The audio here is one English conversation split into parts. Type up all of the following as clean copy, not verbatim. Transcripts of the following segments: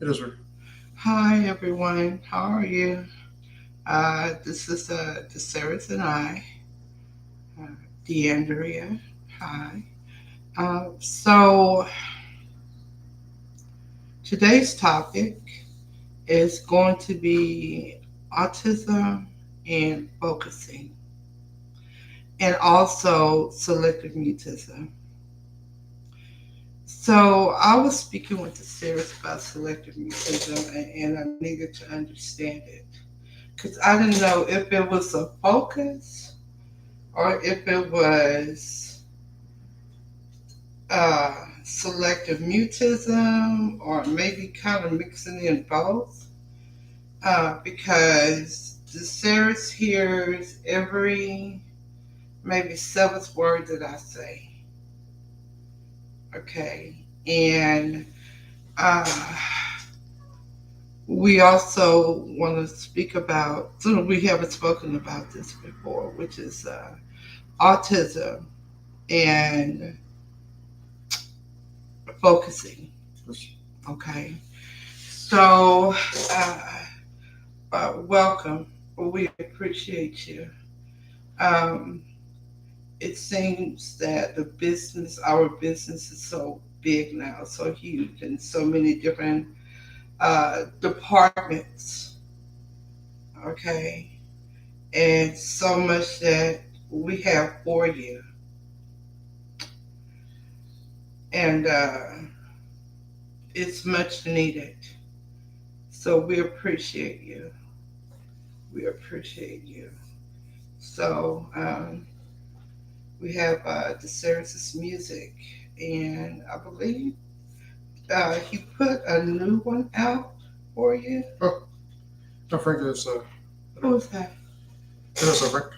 It is her. Hi everyone, how are you? This is the Sarahs and I, uh, DeAndrea. Hi. So today's topic is going to be autism and focusing, and also selective mutism. So I was speaking with the Sarahs about selective mutism, and I needed to understand it because I didn't know if it was a focus or if it was selective mutism or maybe kind of mixing in both because the Ceres hears every maybe seventh word that I say. Okay. And uh, we also want to speak about, so we haven't spoken about this before, which is autism and focusing. Okay. So, welcome. We appreciate you. Um, it seems that our business is so big now, so huge, and so many different departments. Okay. And so much that we have for you. And it's much needed. So we appreciate you. We appreciate you. So, we have the Ceres' music, and I believe he put a new one out for you. Oh, no, Frank is. Who's that? It is Frank.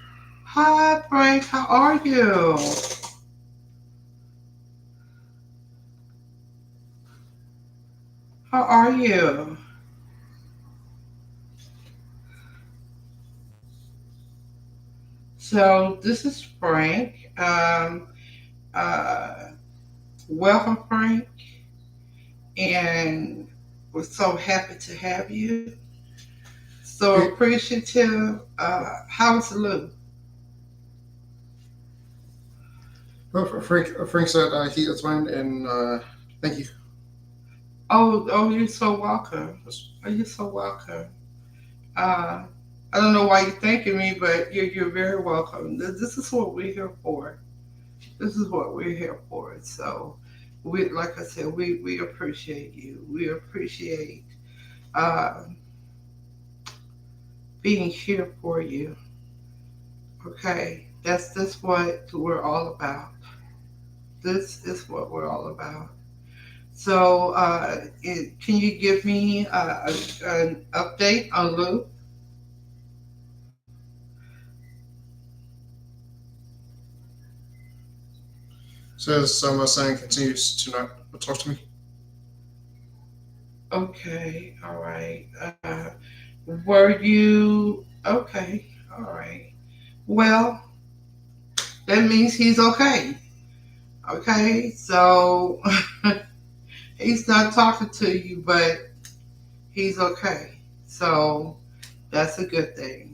Hi, Frank. How are you? How are you? So this is Frank. Uh, Welcome, Frank, and we're so happy to have you. So He, appreciative. How's Lou? Frank said he is fine, and thank you. Oh, you're so welcome. Yes. Oh, you're so welcome. Uh, I don't know why you're thanking me, but you're very welcome. This is what we're here for. This is what we're here for. So, we, like I said, we appreciate you. We appreciate uh, being here for you. Okay, that's what we're all about. This is what we're all about. So, can you give me an update on Lou? Says saying continues to not talk to me. Okay, all right. Were you okay? All right. Well, that means he's okay. Okay, so he's not talking to you, but he's okay. So that's a good thing.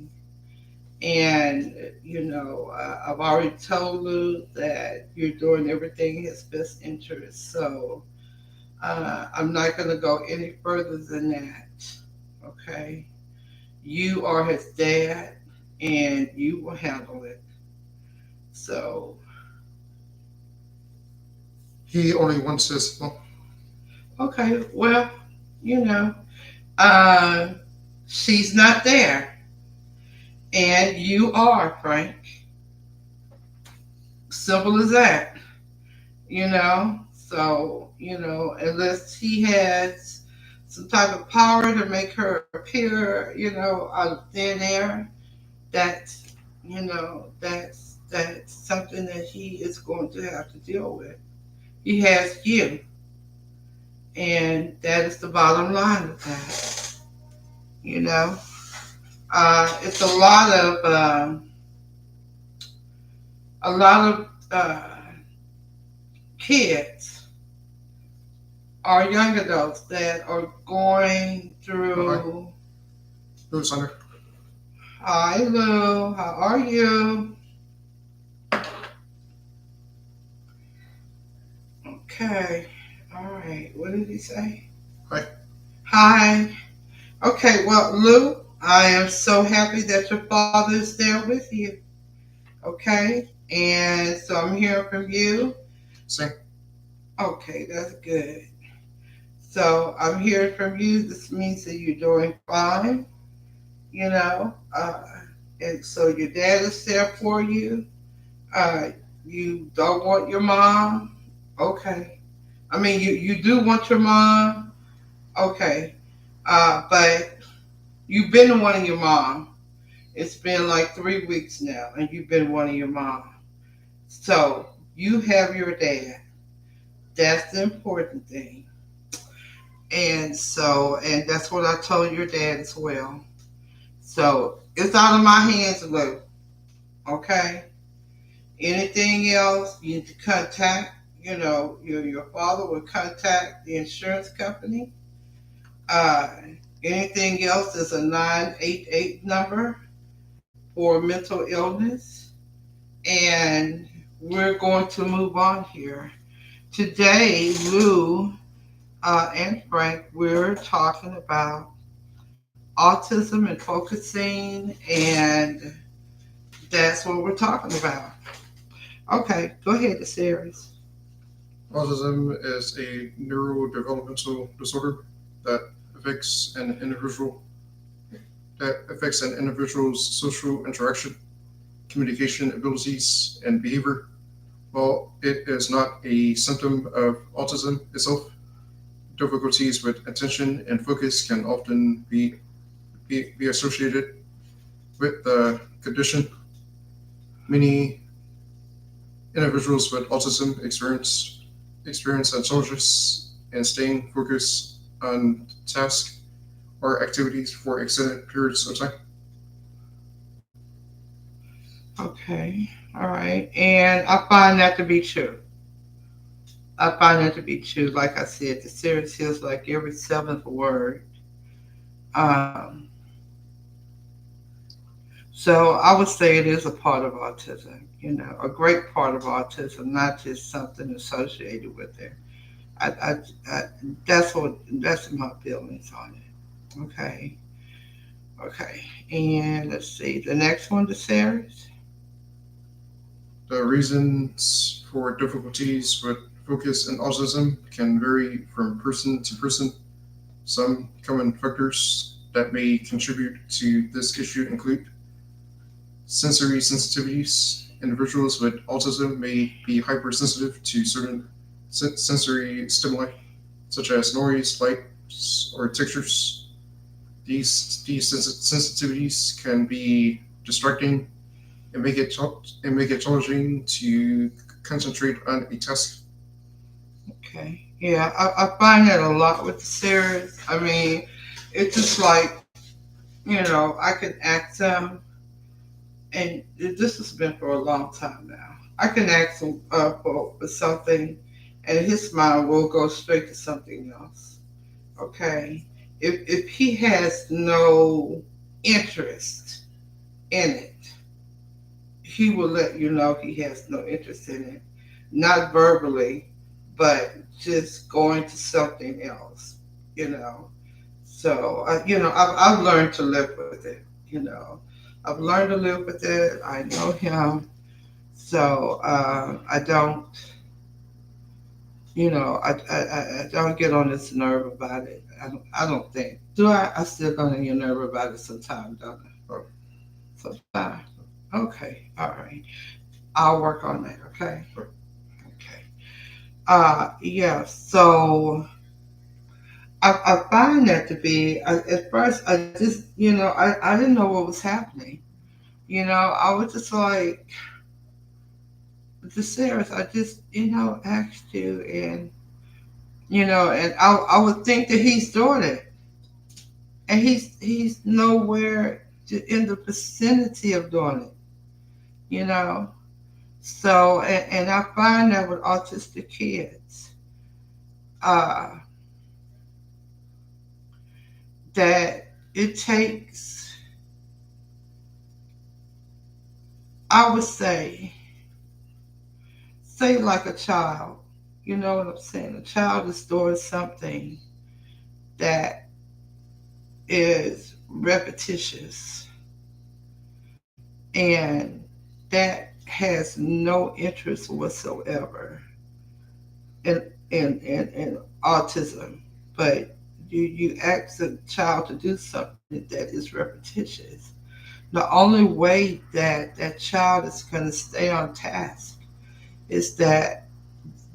And I've already told Lou that you're doing everything in his best interest. So I'm not going to go any further than that. Okay, you are his dad, and you will handle it. So, He only wants his. Well, okay, well, you know, uh, she's not there, and you are, Frank. Simple as that, you know. So, unless he has some type of power to make her appear, out of thin air, that's, that's something that he is going to have to deal with. He has you, and that is the bottom line of that. You know, it's a lot of kids are young adults that are going Oh, hi. through. Hello, Sandra. Hi, Lou. How are you? Okay. All right. What did he say? Hi. Hi. Okay. Well, Lou, I am so happy that your father is there with you. Okay. And so I'm hearing from you. Sing. Okay, that's good. So I'm hearing from you. This means that you're doing fine, you know. And so your dad is there for you. Uh, you don't want your mom. Okay. I mean, you do want your mom. Okay. But you've been wanting your mom. It's been like 3 weeks now, and you've been wanting your mom. So you have your dad. That's the important thing. And that's what I told your dad as well. So it's out of my hands, Lou. Okay. Anything else you need to contact, your father will contact the insurance company. Uh, Anything else is a 988 number for mental illness. And we're going to move on here. Today, Lou and Frank, we're talking about autism and focusing, and that's what we're talking about. Okay, go ahead, the series. Autism is a neurodevelopmental disorder that affects an individual affects an individual's social interaction, communication abilities, and behavior. While it is not a symptom of autism itself, difficulties with attention and focus can often be associated with the condition. Many individuals with autism experience challenges in staying focused on tasks or activities for extended periods of time. Okay, all right. And I find that to be true. I find that to be true. Like I said, the series feels like every seventh word. Um, so I would say it is a part of autism, a great part of autism, not just something associated with it. I, I, I that's my feelings on it. Okay, okay. And let's see, the next one, the series. The reasons for difficulties with focus and autism can vary from person to person. Some common factors that may contribute to this issue include sensory sensitivities. Individuals with autism may be hypersensitive to certain sensory stimuli, such as noise, lights, or textures. These sensitivities can be distracting and make it challenging to concentrate on a task. Okay. Yeah, I find that a lot with the series. I mean, it's just like, I can ask them, and this has been for a long time now. I can ask him for something, and his mind will go straight to something else. Okay. If he has no interest in it, he will let you know he has no interest in it. Not verbally, but just going to something else, you know. So, I've learned to live with it, you know. I've learned to live with it. I know him. So, I don't, I don't get on this nerve about it. I don't think. Do I? I still get on your nerve about it sometimes, don't I? Oh, Sometimes. Okay. All right. I'll work on that. Okay. oh, Okay. Yeah. So I find that to be at first I just I didn't know what was happening. I was just like the Sarah's. I just asked you and I would think that he's doing it, and he's nowhere in the vicinity of doing it. You know. So and I find that with autistic kids. that it takes, I would say like a child. You know what I'm saying? A child is doing something that is repetitious and that has no interest whatsoever in autism. But you ask a child to do something that is repetitious. The only way that that child is going to stay on task is that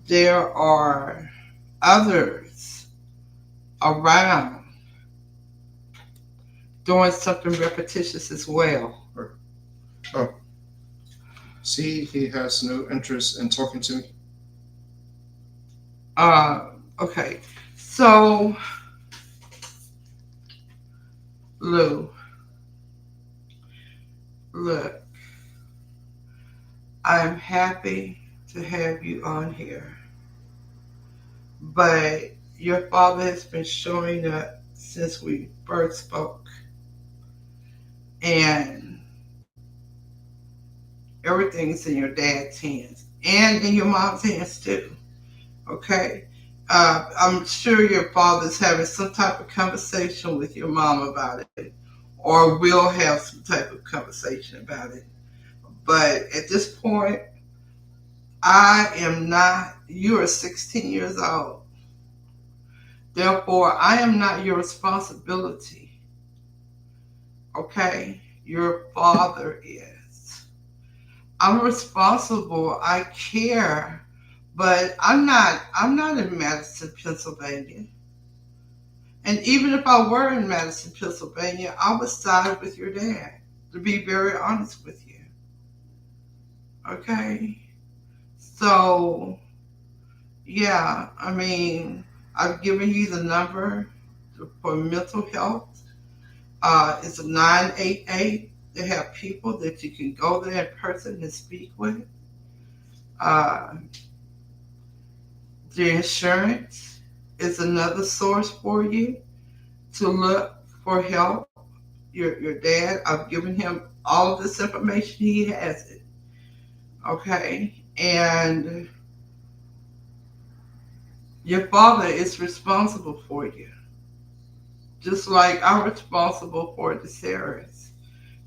there are others around doing something repetitious as well. Or, oh, see, he has no interest in talking to me. Okay, so Lou, look, I'm happy to have you on here, but your father has been showing up since we first spoke, and everything's in your dad's hands and in your mom's hands too. Okay. I'm sure your father's having some type of conversation with your mom about it, or will have some type of conversation about it. But at this point, I am not, you are 16 years old. Therefore, I am not your responsibility. Okay? Your father is. I'm responsible. I care. But I'm not in Madison, Pennsylvania. And even if I were in Madison, Pennsylvania, I would side with your dad, to be very honest with you. Okay? So, yeah, I mean, I've given you the number for mental health. It's a 988. They have people that you can go there in person and speak with. Uh, the insurance is another source for you to look for help. Your dad, I've given him all of this information. He has it. Okay? And your father is responsible for you. Just like I'm responsible for the Sarahs.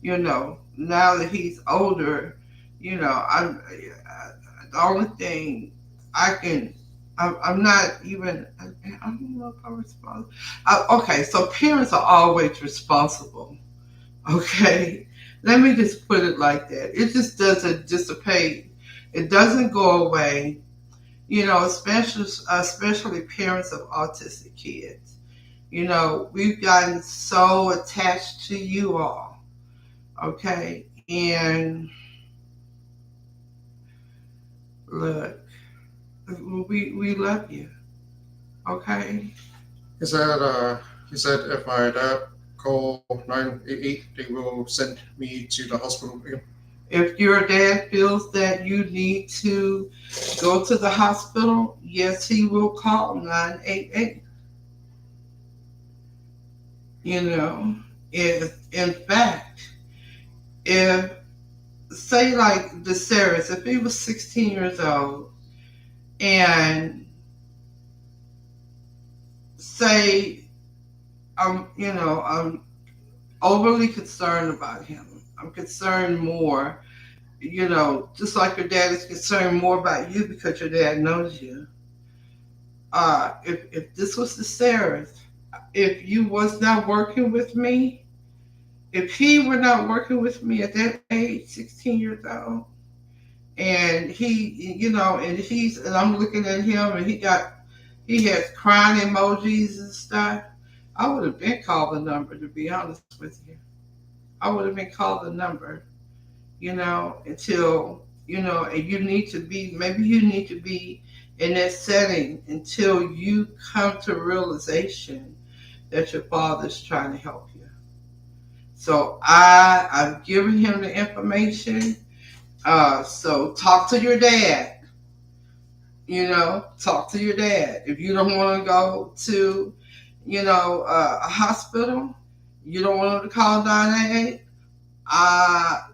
You know, now that he's older, the only thing I can, I'm not even, I don't know if I'm responsible. Okay, so parents are always responsible. Okay, let me just put it like that. It just doesn't dissipate. It doesn't go away. You know, especially parents of autistic kids. You know, we've gotten so attached to you all. Okay, and look, we love you. Okay. He said if my dad call 988, they will send me to the hospital again. If your dad feels that you need to go to the hospital, yes, he will call 988. You know, if in fact, if say like the Sarahs, if he was 16 years old and say I'm overly concerned about him. I'm concerned more, just like your dad is concerned more about you because your dad knows you. If this was the Sarahs, if you was not working with me, if he were not working with me at that age, 16 years old, and and I'm looking at him and he has crying emojis and stuff, I would have been called the number, to be honest with you. I would have been called the number, until, and maybe you need to be in that setting until you come to realization that your father's trying to help you. So I've given him the information. So talk to your dad. Talk to your dad. If you don't want to go to, a hospital, you don't want them to call 988.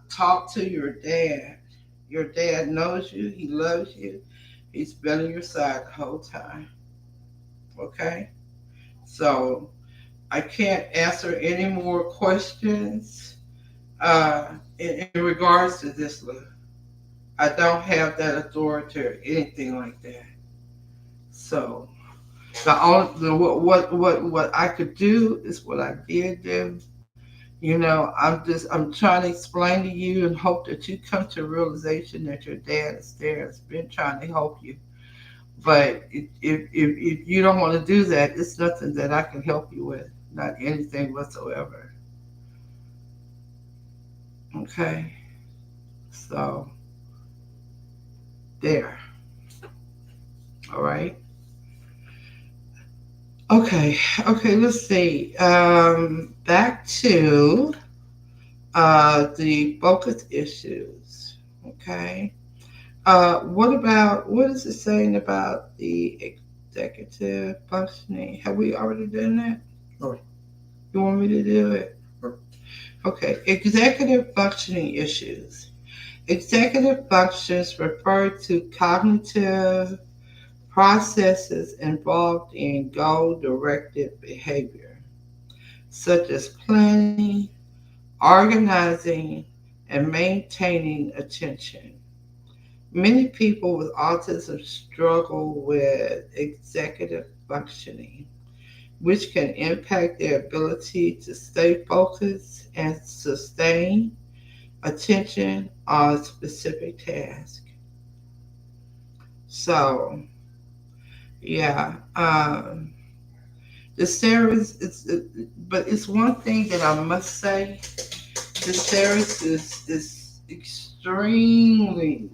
Talk to your dad. Your dad knows you. He loves you. He's been on your side the whole time. Okay? So I can't answer any more questions in regards to this, Lou. I don't have that authority or anything like that. So the only what I could do is what I did do. I'm trying to explain to you and hope that you come to a realization that your dad is there, has been trying to help you. But if you don't want to do that, it's nothing that I can help you with, not anything whatsoever. Okay, so there. All right. Okay. Okay. Let's see. Back to the focus issues. Okay. What is it saying about the executive functioning? Have we already done that? Oh, You want me to do it? oh, Okay. Executive functioning issues. Executive functions refer to cognitive processes involved in goal directed behavior, such as planning, organizing, and maintaining attention. Many people with autism struggle with executive functioning, which can impact their ability to stay focused and sustain attention on specific tasks. So, yeah, the series but it's one thing that I must say: the series is extremely.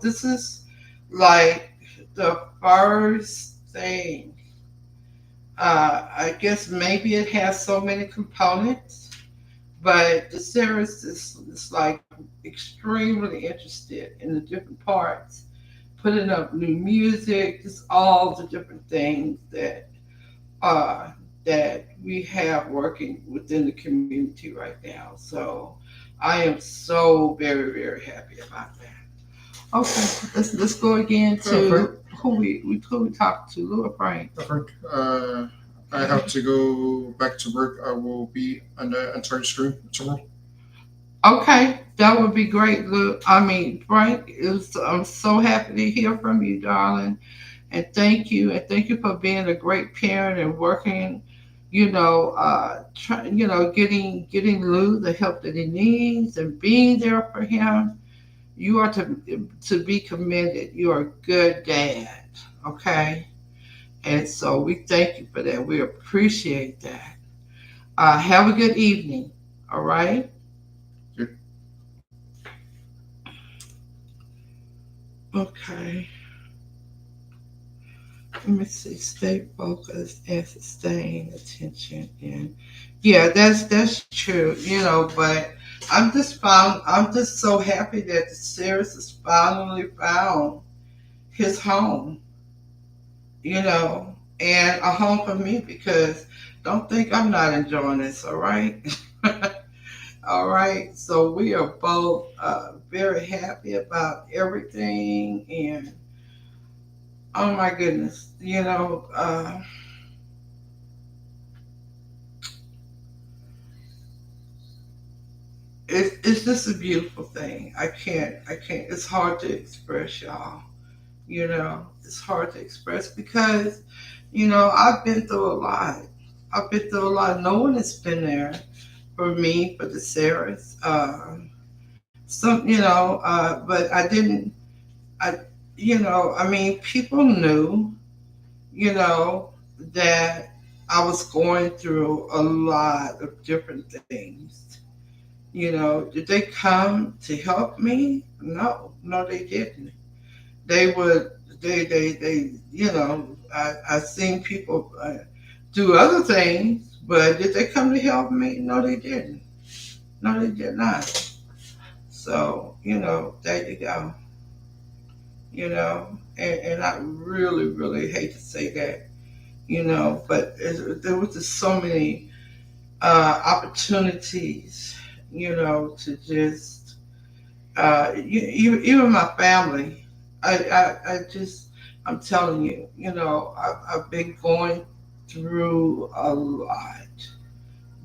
This is like the first thing. I guess maybe it has so many components, but the series is like extremely interested in the different parts, putting up new music, just all the different things uh, that we have working within the community right now. So I am so very very happy about that. Okay, let's go again Frank, to who we talked to, Lou or Frank. Frank, I have to go back to work. I will be on the entire stream tomorrow. Okay, that would be great, Lou. I mean, Frank, I'm so happy to hear from you, darling. And thank you for being a great parent and working, getting Lou the help that he needs and being there for him. You are to be commended. You are a good dad, okay? And so we thank you for that. We appreciate that. Have a good evening, all right? Yeah. Okay. Let me see. Stay focused and sustain attention. And yeah, that's true. But I'm just so happy that the series has finally found his home. And a home for me because don't think I'm not enjoying this. All right. All right. So we are both very happy about everything. And oh my goodness, it's just a beautiful thing. I can't. It's hard to express, y'all. It's hard to express because, I've been through a lot. I've been through a lot. No one has been there for me, for the Sarahs. But I didn't. I, I mean, people knew, that I was going through a lot of different things. Did they come to help me? No, no, they didn't. They would, I seen people do other things, but did they come to help me? No, they didn't. No, they did not. So, there you go. And I really, really hate to say that. But there was just so many opportunities, to just even my family. I just, I'm telling you, I've been going through a lot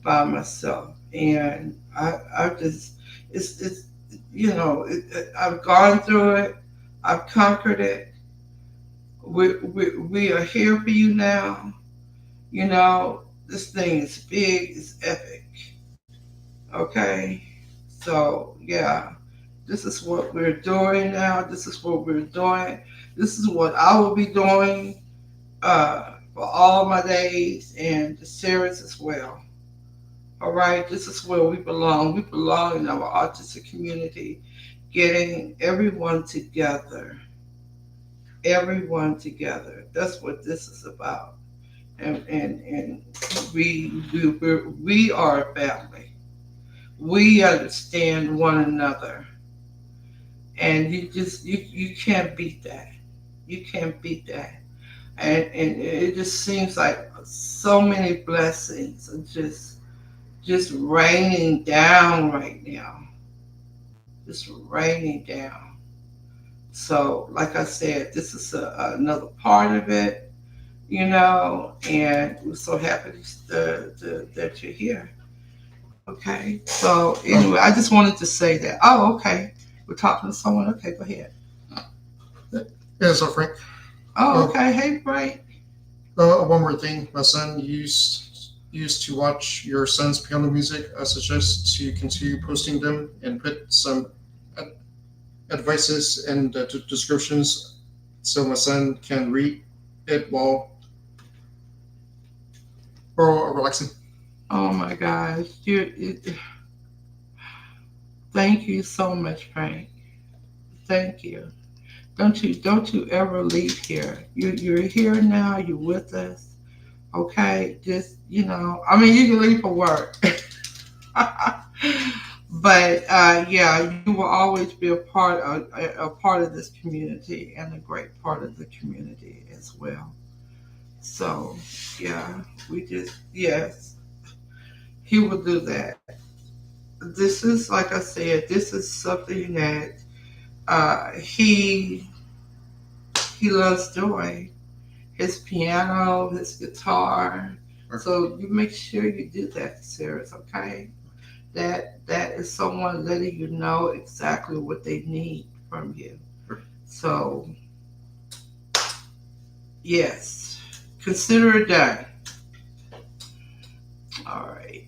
by myself, and I just, it's, I've gone through it, I've conquered it. We are here for you now. This thing is big, it's epic. Okay, so yeah, this is what we're doing now. This is what we're doing. This is what I will be doing for all my days, and the series as well. All right, this is where we belong. We belong in our autistic community, getting everyone together. That's what this is about. And we are a family. We understand one another, and you can't beat that. You can't beat that. And it just seems like so many blessings are just raining down right now, just raining down. So, like I said, this is another part of it, and we're so happy that you're here. Okay. So, anyway, I just wanted to say that. Oh, okay. We're talking to someone. Okay, go ahead. Yeah, so Frank. Oh, okay. Hey, Frank. One more thing. My son used to watch your son's piano music. I suggest to continue posting them and put some ad- advices and descriptions so my son can read it while relaxing. Oh my gosh. Thank you so much, Frank. Thank you. Don't you ever leave here. You're here now. You're with us. Okay. Just I mean, you can leave for work. But yeah, you will always be a part of this community and a great part of the community as well. So yeah, we just yes, he will do that. This is like I said, this is something that he loves doing. His piano, his guitar. So you make sure you do that, Sarah. Okay? That is someone letting you know exactly what they need from you. So yes, consider it done. All right.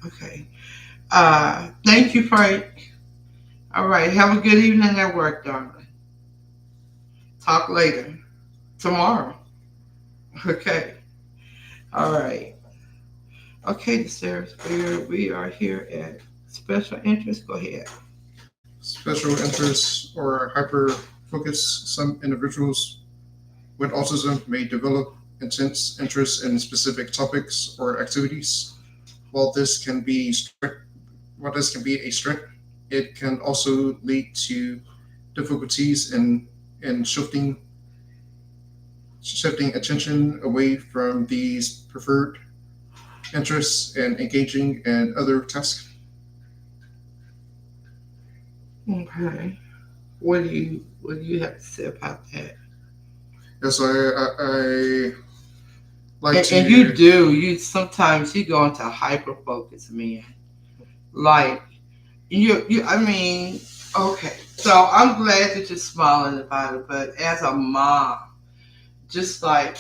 Okay. Thank you, Frank. All right. Have a good evening at work, darling. Talk later. Tomorrow. Okay. All right. Okay, Sarah. We are here at special interest. Go ahead. Special interests or hyper focus. Some individuals with autism may develop intense interest in specific topics or activities. While this can be while this can be a strength, it can also lead to difficulties in shifting attention away from these preferred interests and engaging in other tasks. Okay. What do you have to say about that? Yes, I like And you do. You sometimes you go into hyper focus, man. Like you. I mean, okay. So I'm glad that you're smiling about it. But as a mom, just like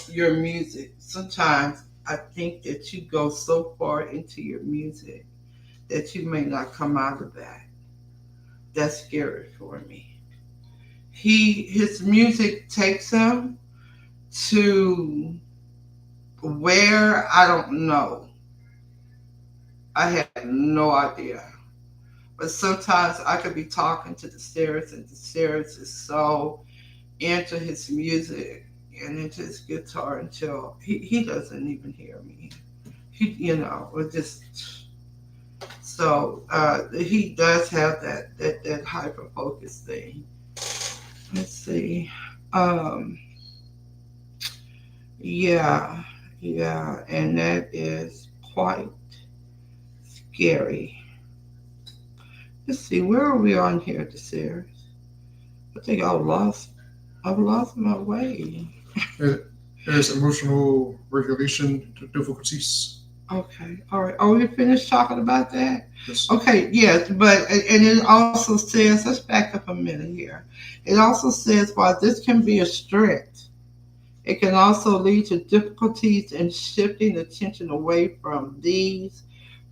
your music, sometimes I think that you go so far into your music that you may not come out of that. That's scary for me. His music takes him to where I don't know. I have no idea. But sometimes I could be talking to the stairs, and the stairs is so into his music and into his guitar until he doesn't even hear me. It just so he does have that hyper focus thing. Let's see. Um, Yeah, yeah, and that is quite scary. Let's see, where are we on here, the series? I think I've lost my way. There- There's emotional regulation difficulties. Okay, all right. Are we finished talking about that? Yes. Okay, yes, but and it also says, let's back up a minute here. It also says while this can be a strength, it can also lead to difficulties in shifting attention away from these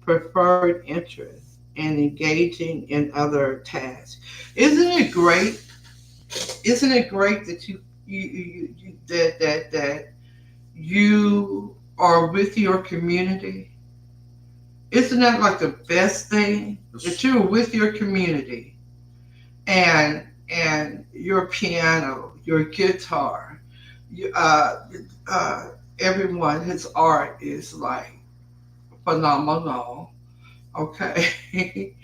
preferred interests and engaging in other tasks. Isn't it great? Isn't it great that that you are with your community? Isn't that like the best thing that Yes. you're with your community and your piano, your guitar, you, everyone, his art is like phenomenal. Okay,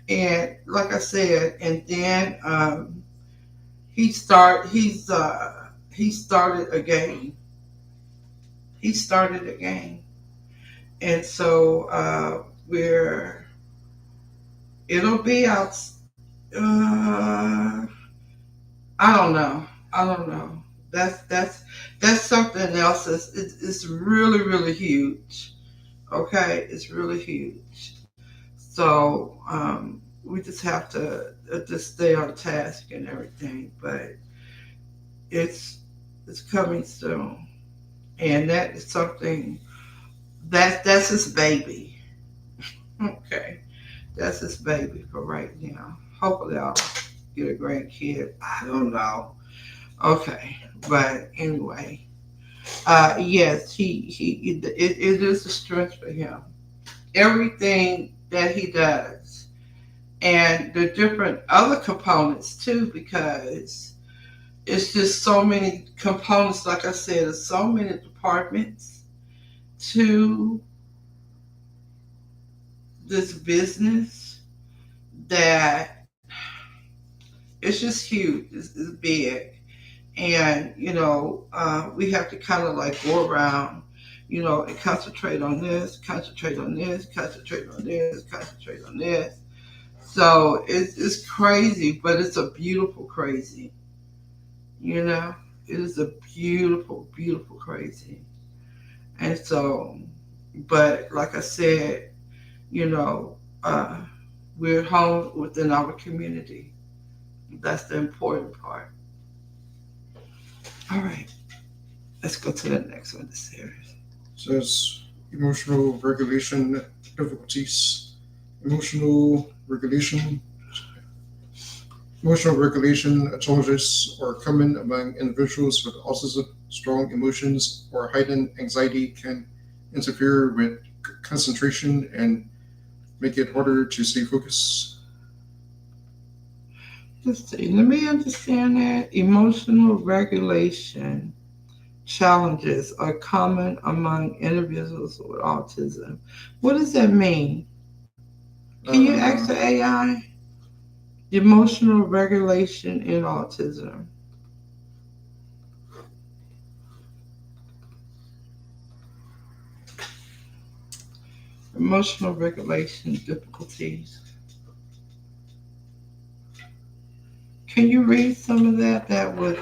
and like I said, and then he started a game. He started a game, and so we're it'll be out. Uh, I don't know. I don't know. That's something else. It's really really huge. Okay, it's really huge. So we just have to just stay on task and everything. But it's it's coming soon, and that is something that's his baby. Okay, that's his baby for right now. Hopefully, I'll get a grandkid. I don't know. Okay, but anyway, yes, it is a strength for him. Everything that he does, and the different other components too, because it's just so many components. Like I said, there's so many departments to this business that it's just huge. It's big, and we have to kind of like go around, and concentrate on this, concentrate on this, concentrate on this, concentrate on this. So it's crazy, but it's a beautiful crazy. You know, it is a beautiful, beautiful crazy. And so, but like I said, you know, uh, we're home within our community. That's the important part. All right, let's go to the next one, the series. Says emotional regulation difficulties. Emotional regulation Emotional regulation challenges are common among individuals with autism. Strong emotions or heightened anxiety can interfere with concentration and make it harder to stay focused. Let's see. Let me understand that emotional regulation challenges are common among individuals with autism. What does that mean? Can you ask the Uh, AI? Emotional regulation in autism. Emotional regulation difficulties. Can you read some of that? That would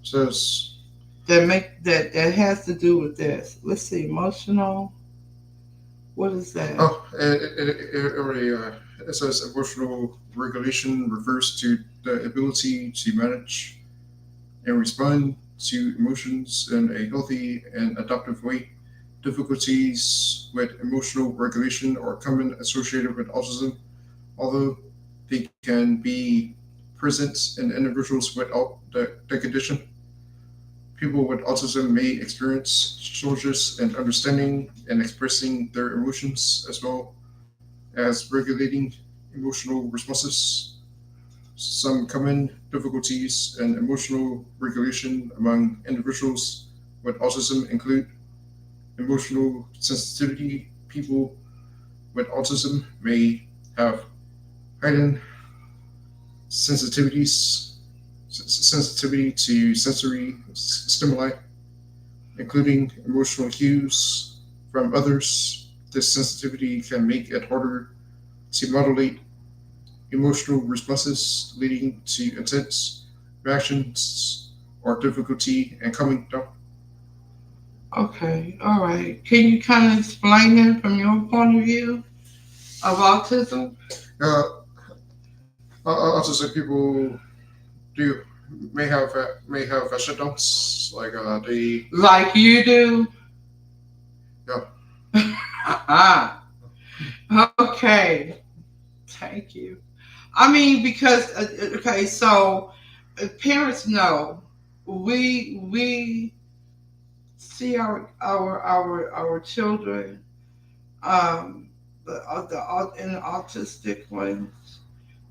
says, that has to do with this. Let's see. Emotional. What is that? oh, it already it says emotional regulation refers to the ability to manage and respond to emotions in a healthy and adaptive way. Difficulties with emotional regulation are common associated with autism, although they can be present in individuals without the condition. People with autism may experience challenges in understanding and expressing their emotions as well as regulating emotional responses. Some common difficulties in emotional regulation among individuals with autism include emotional sensitivity. People with autism may have heightened sensitivities, sensitivity to sensory stimuli, including emotional cues from others. This sensitivity can make it harder to modulate emotional responses, leading to intense reactions or difficulty in coming down. Okay, all right. Can you kind of explain it from your point of view of autism? Uh, autistic people do may have shutdowns like they Like you do? yeah Ah, okay. Thank you. I mean, because okay, so parents know we see our children, in the autistic ones.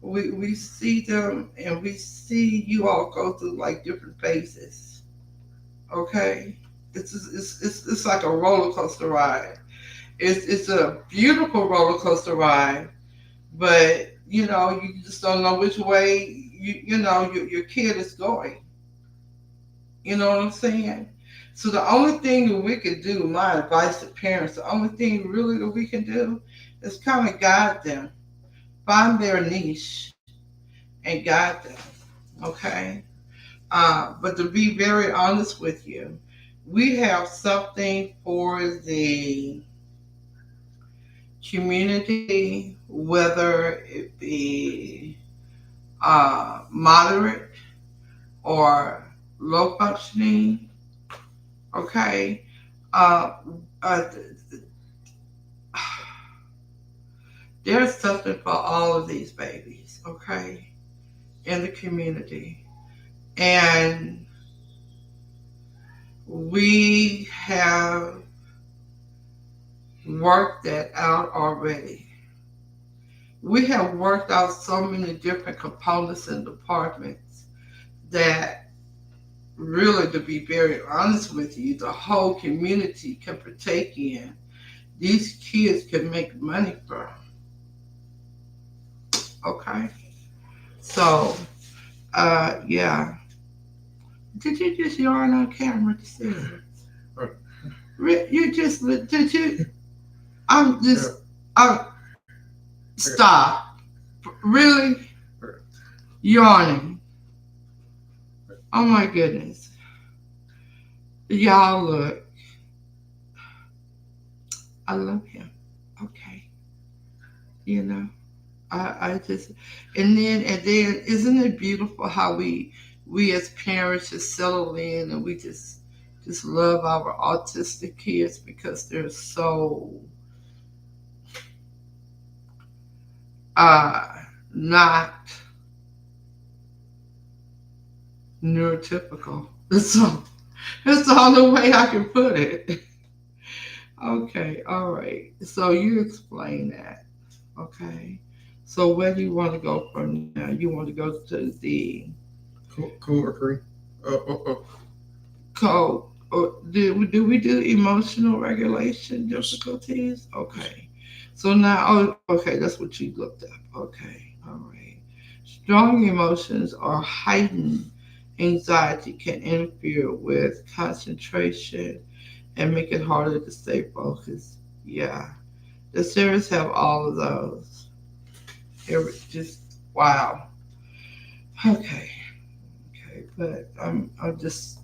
We see them and we see you all go through like different phases. Okay, it's like a roller coaster ride. It's a beautiful roller coaster ride, but you just don't know which way your kid is going. You know what I'm saying? So the only thing that we can do, my advice to parents, the only thing really that we can do is kind of guide them, find their niche, and guide them. Okay. But to be very honest with you, we have something for the community, whether it be moderate or low functioning. Okay. Uh, uh, there's something for all of these babies. Okay. In the community. And we have worked that out already. We have worked out so many different components and departments that really, to be very honest with you, the whole community can partake in. These kids can make money from. Okay? So, yeah. Did you just yarn on camera to see it? You just, did you? I'm just, stop. Really? Yawning. Oh my goodness. Y'all look. I love him. Okay. You know, I just, and then, isn't it beautiful how we as parents just settle in and we just love our autistic kids because they're so uh not neurotypical. That's the only way I can put it. Okay, all right. So you explain that. Okay. So where do you want to go from now? You want to go to the co-occurring. Oh, code. Or do we do emotional regulation yes. difficulties? Okay. So now, okay, that's what you looked up. Okay. All right. Strong emotions or heightened anxiety can interfere with concentration and make it harder to stay focused. Yeah. The series have all of those. Just wow. Okay. Okay. But I'm just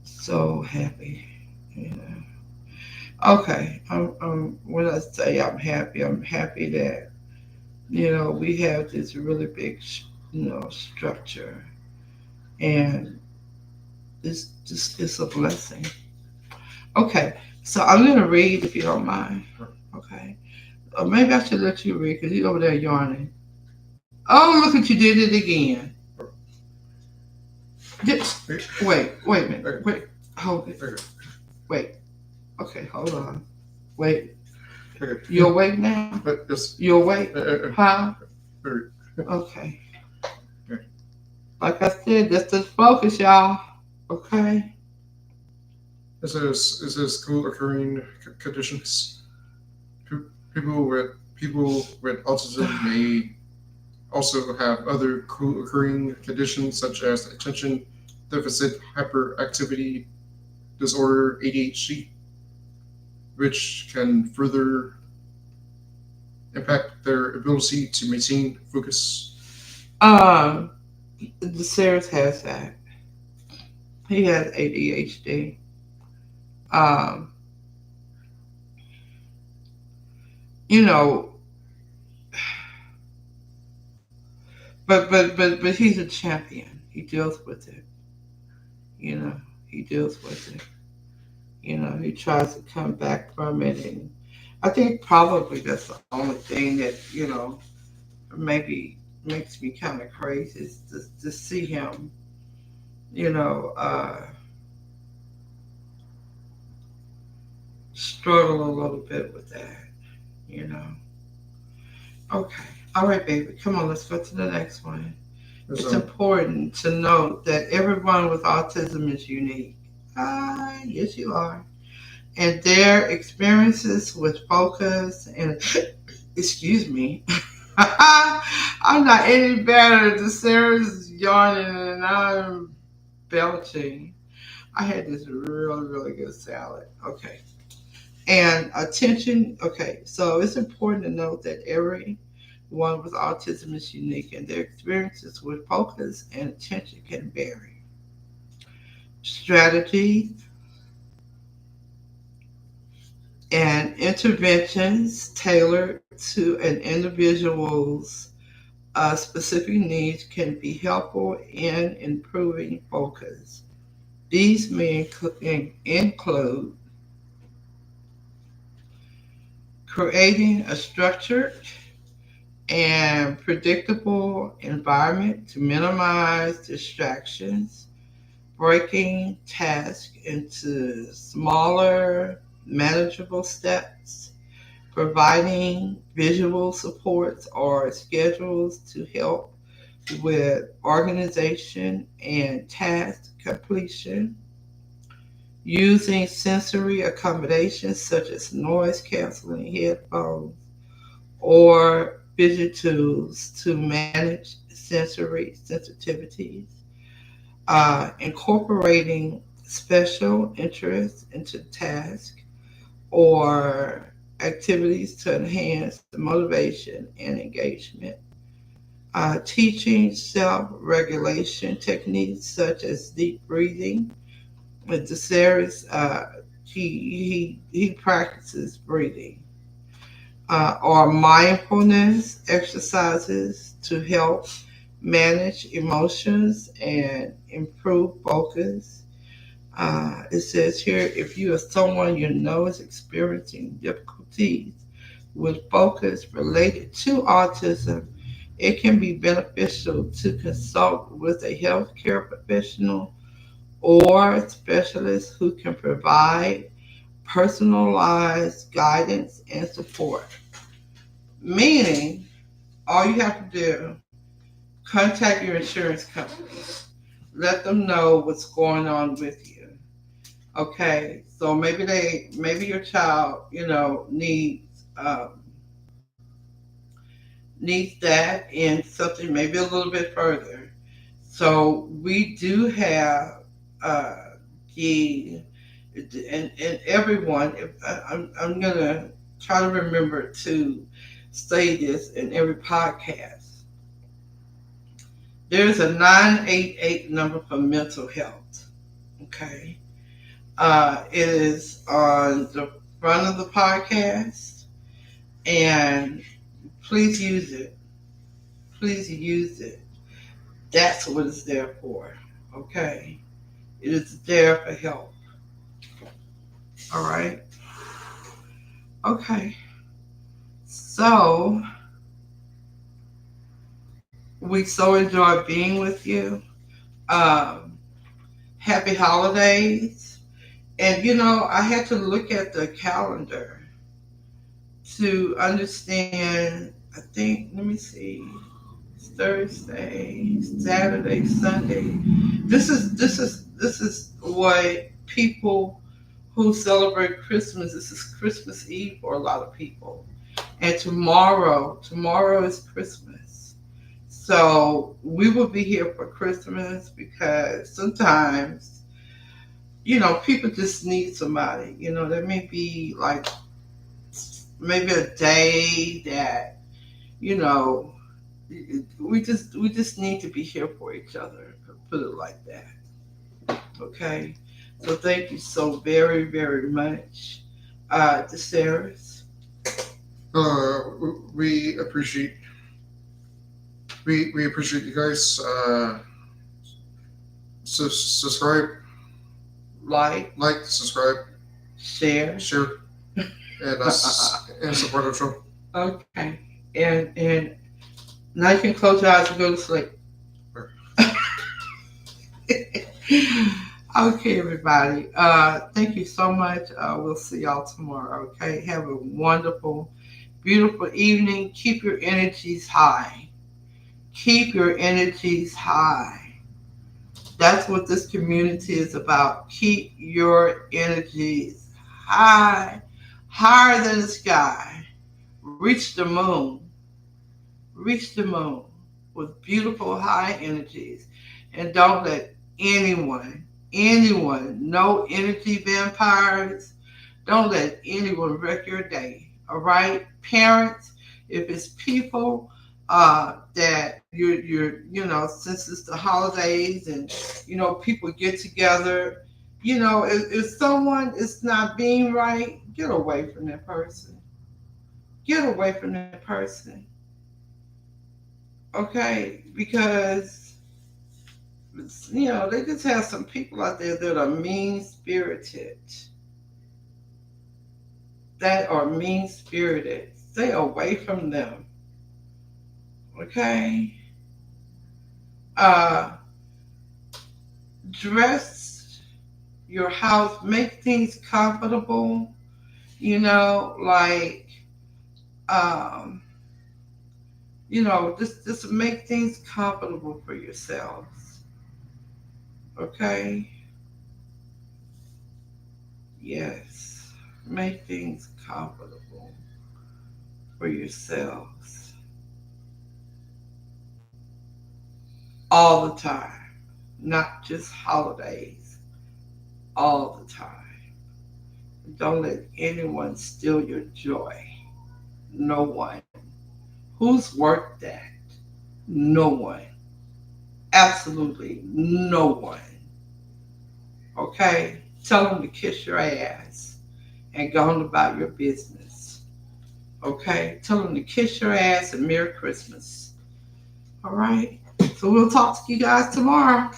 so happy. You know. Okay. When I say I'm happy, I'm happy that we have this really big structure, and it's a blessing. Okay. So I'm gonna read if you don't mind. Okay. Or maybe I should let you read because you're over there yarning. Oh, look at you did it again. Just, wait a minute. Wait, hold it. Wait. Okay, hold on. Wait. You awake now? Yes. You awake? Huh? Okay. Okay. Like I said, that's the focus, y'all. Okay. This is co-occurring conditions. People with autism may also have other co-occurring conditions such as attention deficit hyperactivity disorder ADHD, which can further impact their ability to maintain focus. Um, the Sarah has that. He has ADHD. Um, you know, but he's a champion. He deals with it. You know, he deals with it. You know, he tries to come back from it, and I think probably that's the only thing that maybe makes me kind of crazy is to see him. You know, struggle a little bit with that. You know. Okay. All right, baby. Come on, let's go to the next one. It's So, important to note that everyone with autism is unique. Ah, yes, you are. And their experiences with focus and, excuse me, I'm not any better. The Sarah's yawning and I'm belching. I had this really, really good salad. Okay. And attention, okay, so it's important to note that everyone with autism is unique and their experiences with focus and attention can vary. Strategies and interventions tailored to an individual's specific needs can be helpful in improving focus. These may include creating a structured and predictable environment to minimize distractions, breaking tasks into smaller, manageable steps, providing visual supports or schedules to help with organization and task completion, using sensory accommodations such as noise canceling headphones or vision tools to manage sensory sensitivities, incorporating special interests into tasks or activities to enhance the motivation and engagement, teaching self-regulation techniques such as deep breathing. With the series, he practices breathing or mindfulness exercises to help manage emotions and improve focus. It says here if you are someone you know is experiencing difficulties with focus related to autism, it can be beneficial to consult with a healthcare professional or specialist who can provide personalized guidance and support. Meaning, all you have to do, contact your insurance company. Let them know what's going on with you. Okay, so maybe your child, needs that and something maybe a little bit further. So we do have the and everyone. If I'm gonna try to remember to say this in every podcast. There's a 988 number for mental health. Okay, it is on the front of the podcast, and please use it. Please use it. That's what it's there for. Okay, it is there for help. All right. Okay. So we so enjoyed being with you. Um, Happy holidays. And I had to look at the calendar to understand. I think, let me see, it's Thursday, Saturday, Sunday. This is what people who celebrate Christmas. This is Christmas Eve for a lot of people, and tomorrow is Christmas. So we will be here for Christmas because sometimes people just need somebody. There may be like maybe a day that you know we just need to be here for each other. Put it like that. Okay. So thank you so very very much, DeSaris. We appreciate we appreciate you guys. Subscribe, Like, subscribe, share. share, and and support our show. Okay. And now you can close your eyes and go to sleep. Okay, everybody. Thank you so much. We'll see y'all tomorrow. Okay. Have a wonderful, beautiful evening. Keep your energies high. Keep your energies high. That's what this community is about. Keep your energies high, higher than the sky. Reach the moon. Reach the moon with beautiful high energies. And don't let anyone, no energy vampires, don't let anyone wreck your day. All right? Parents, if it's people that since it's the holidays and, people get together, if someone is not being right, get away from that person. Get away from that person. Okay? Because they just have some people out there that are mean spirited. That are mean spirited. Stay away from them. Okay? Uh, dress your house, make things comfortable, like, um, just make things comfortable for yourselves. Okay? Yes. Make things comfortable for yourselves all the time, not just holidays, all the time. Don't let anyone steal your joy. No one. Who's worth that? No one. Absolutely no one. Okay? Tell them to kiss your ass and go on about your business. Okay? Tell them to kiss your ass and Merry Christmas. All right? So we'll talk to you guys tomorrow.